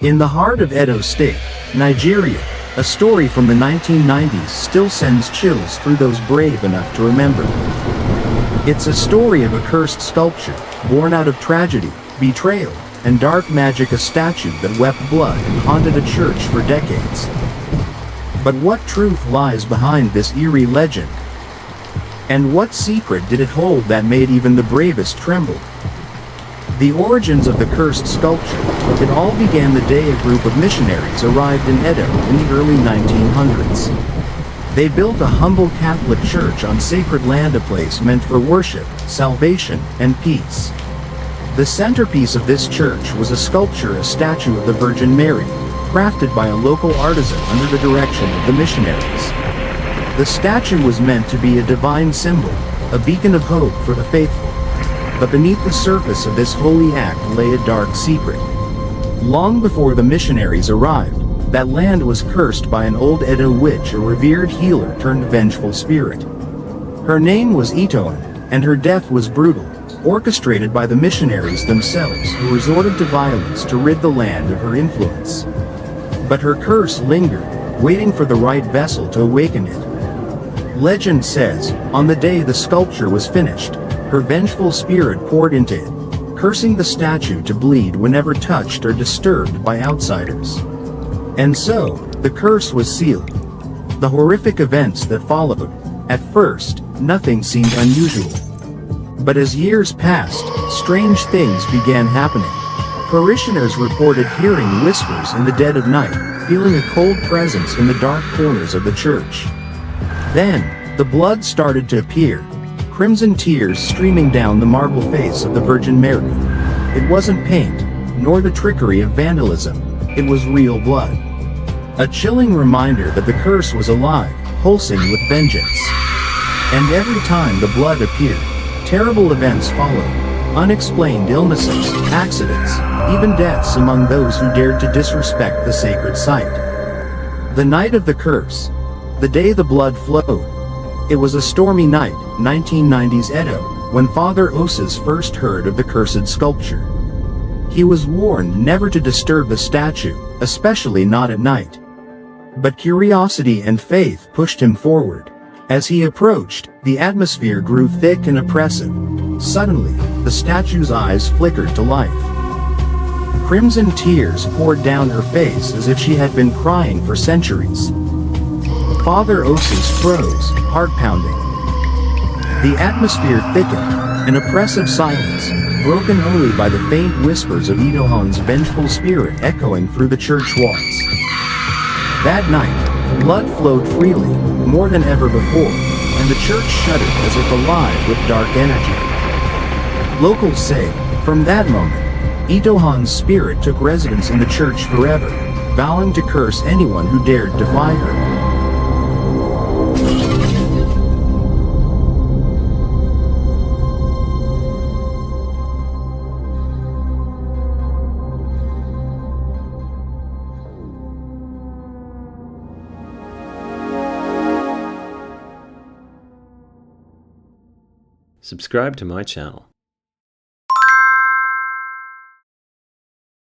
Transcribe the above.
In the heart of Edo State, Nigeria, a story from the 1990s still sends chills through those brave enough to remember. It's a story of a cursed sculpture, born out of tragedy, betrayal, and dark magic, a statue that wept blood and haunted a church for decades. But what truth lies behind this eerie legend? And what secret did it hold that made even the bravest tremble? The origins of the cursed sculpture. It all began the day a group of missionaries arrived in Edo in the early 1900s. They built a humble Catholic church on sacred land, a place meant for worship, salvation, and peace. The centerpiece of this church was a sculpture, a statue of the Virgin Mary, crafted by a local artisan under the direction of the missionaries. The statue was meant to be a divine symbol, a beacon of hope for the faithful. But beneath the surface of this holy act lay a dark secret. Long before the missionaries arrived, that land was cursed by an old Edo witch, a revered healer turned vengeful spirit. Her name was Itohan, and her death was brutal, orchestrated by the missionaries themselves, who resorted to violence to rid the land of her influence. But her curse lingered, waiting for the right vessel to awaken it. Legend says, on the day the sculpture was finished, her vengeful spirit poured into it, cursing the statue to bleed whenever touched or disturbed by outsiders. And so, the curse was sealed. The horrific events that followed, at first, nothing seemed unusual. But as years passed, strange things began happening. Parishioners reported hearing whispers in the dead of night, feeling a cold presence in the dark corners of the church. Then, the blood started to appear, crimson tears streaming down the marble face of the Virgin Mary. It wasn't paint, nor the trickery of vandalism, it was real blood. A chilling reminder that the curse was alive, pulsing with vengeance. And every time the blood appeared, terrible events followed. Unexplained illnesses, accidents, even deaths among those who dared to disrespect the sacred site. The night of the curse. The day the blood flowed. It was a stormy night, 1990s Edo, when Father Osa's first heard of the cursed sculpture. He was warned never to disturb the statue, especially not at night. But curiosity and faith pushed him forward. As he approached, the atmosphere grew thick and oppressive. Suddenly, the statue's eyes flickered to life. Crimson tears poured down her face as if she had been crying for centuries. Father Osa's froze, heart pounding. The atmosphere thickened, an oppressive silence, broken only by the faint whispers of Itohan's vengeful spirit echoing through the church walls. That night, blood flowed freely, more than ever before, and the church shuddered as if alive with dark energy. Locals say, from that moment, Itohan's spirit took residence in the church forever, vowing to curse anyone who dared defy her. Subscribe to my channel.